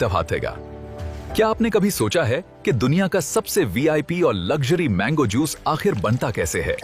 दबातेगा। क्या आपने कभी सोचा है कि दुनिया का सबसे वीआईपी और लग्जरी मैंगो जूस आखिर बनता कैसे है?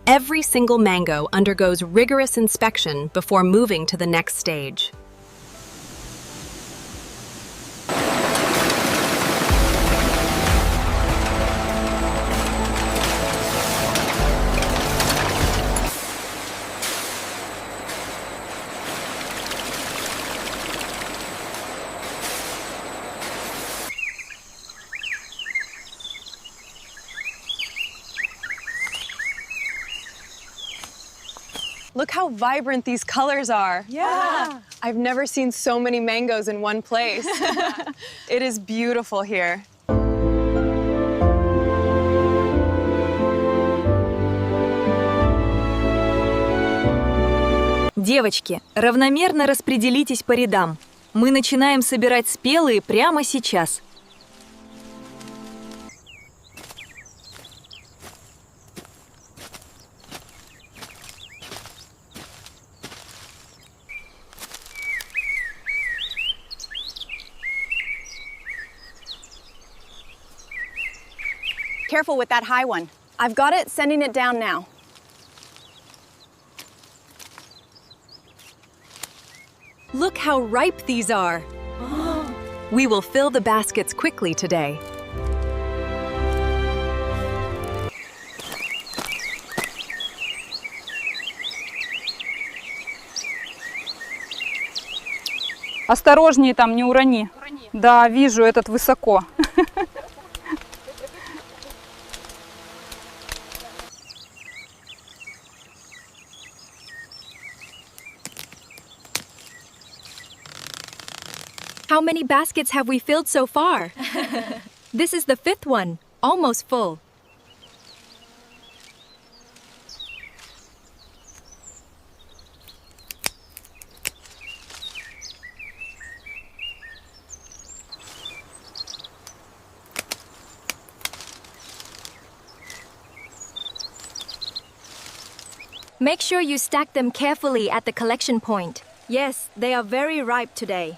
Every single mango undergoes rigorous inspection before moving to the next stage. Look how vibrant these colors are. Yeah. I've never seen so many mangoes in one place. It is beautiful here. Девочки, равномерно распределитесь по рядам. Мы начинаем собирать спелые прямо сейчас. Careful with that high one. I've got it, sending it down now. Look how ripe these are. We will fill the baskets quickly today. Осторожнее там, не урони. Да, вижу, этот высоко. How many baskets have we filled so far? This is the 5th one, almost full. Make sure you stack them carefully at the collection point. Yes, they are very ripe today.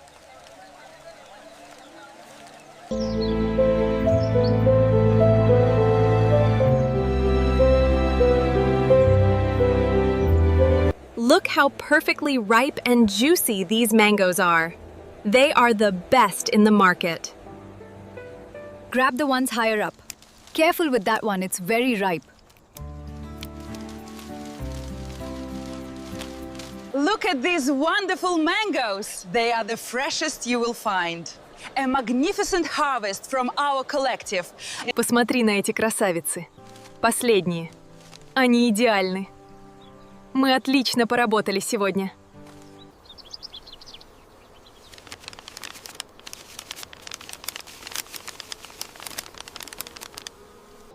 Look how perfectly ripe and juicy these mangoes are. They are the best in the market. Grab the ones higher up. Careful with that one, it's very ripe. Look at these wonderful mangoes. They are the freshest you will find. A magnificent harvest from our collective. Посмотри на эти красавицы. Последние. Они идеальны. Мы отлично поработали сегодня.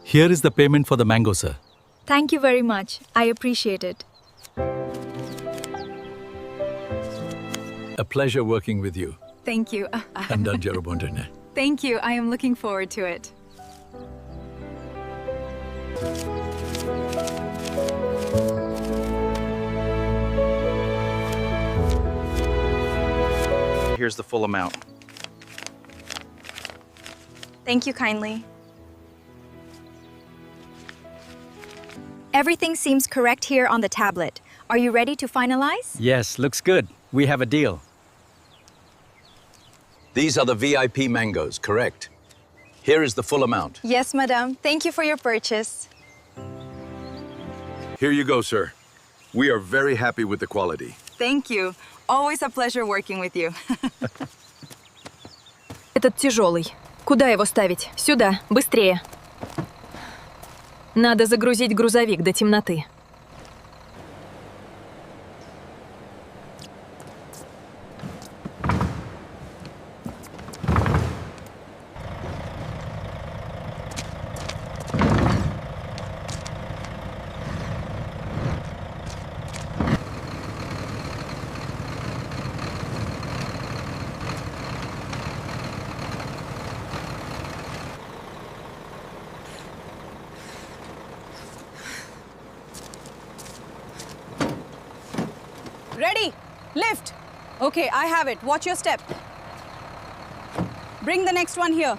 Here is the payment for the mango, sir. Thank you very much. I appreciate it. A pleasure working with you. Thank you. Handan Jerobondene. Thank you. I am looking forward to it. Here's the full amount. Thank you kindly. Everything seems correct here on the tablet. Are you ready to finalize? Yes, looks good. We have a deal. These are the VIP mangoes, correct? Here is the full amount. Yes, madam. Thank you for your purchase. Here you go, sir. We are very happy with the quality. Thank you. Always a pleasure working with you. Этот тяжелый. Куда его ставить? Сюда, быстрее. Надо загрузить грузовик до темноты. Ready? Lift. Okay, I have it. Watch your step. Bring the next one here.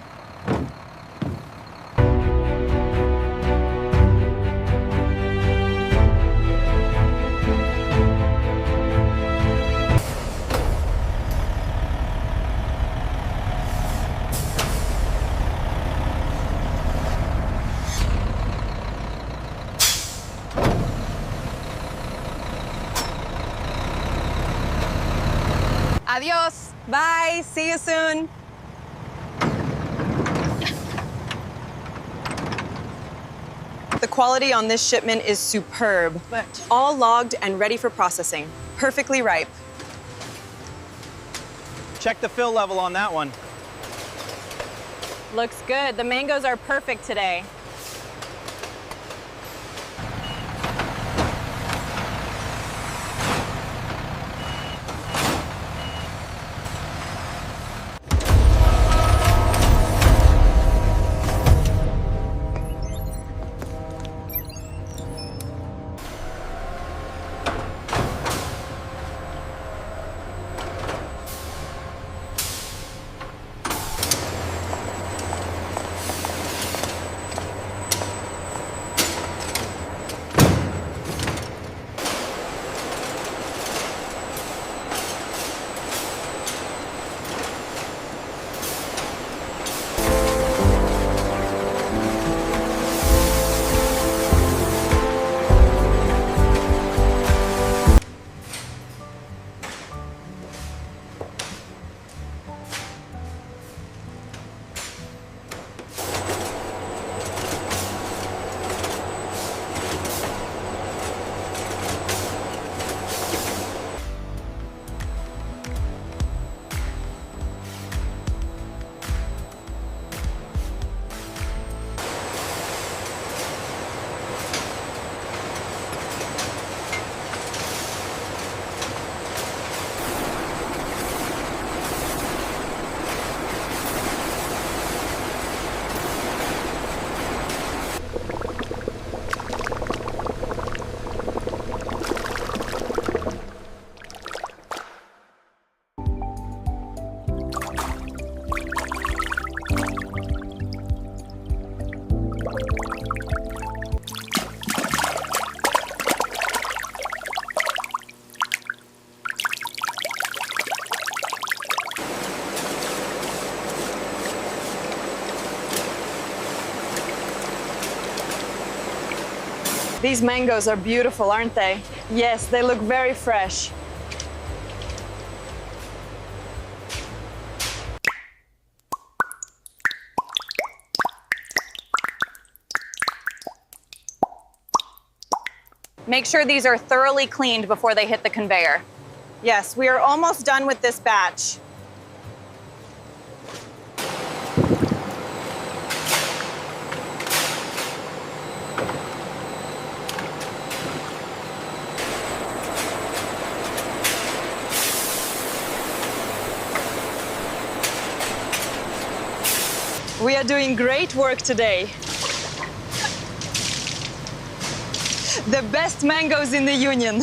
Adios. Bye. See you soon. The quality on this shipment is superb. All logged and ready for processing. Perfectly ripe. Check the fill level on that one. Looks good. The mangoes are perfect today. These mangoes are beautiful, aren't they? Yes, they look very fresh. Make sure these are thoroughly cleaned before they hit the conveyor. Yes, we are almost done with this batch. We are doing great work today. The best mangoes in the Union.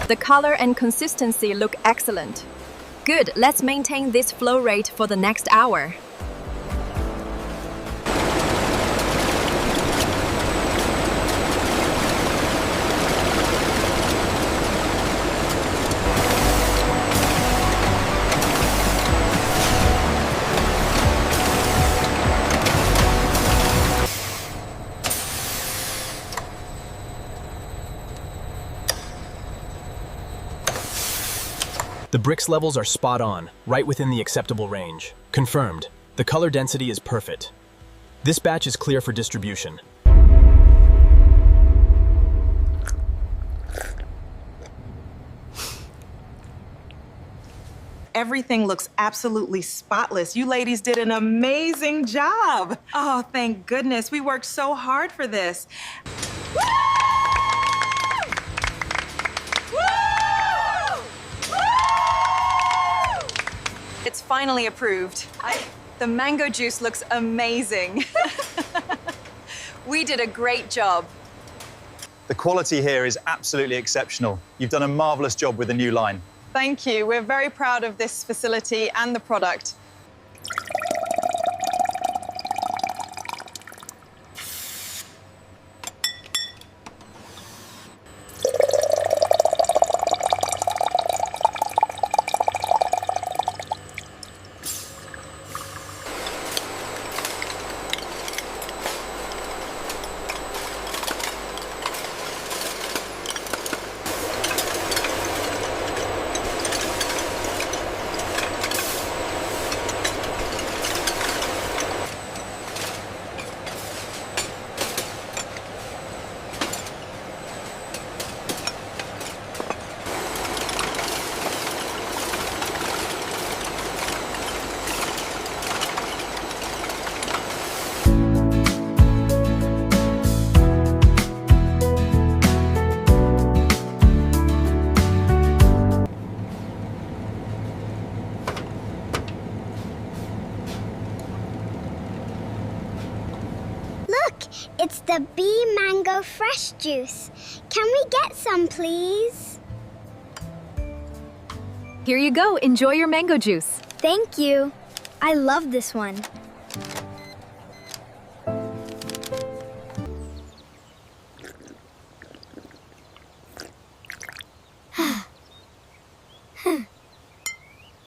The color and consistency look excellent. Good, let's maintain this flow rate for the next hour. The bricks levels are spot on, right within the acceptable range. Confirmed. The color density is perfect. This batch is clear for distribution. Everything looks absolutely spotless. You ladies did an amazing job. Oh, thank goodness. We worked so hard for this. It's finally approved. The mango juice looks amazing. We did a great job. The quality here is absolutely exceptional. You've done a marvelous job with the new line. Thank you. We're very proud of this facility and the product. It's the bee mango fresh juice. Can we get some, please? Here you go, enjoy your mango juice. Thank you. I love this one.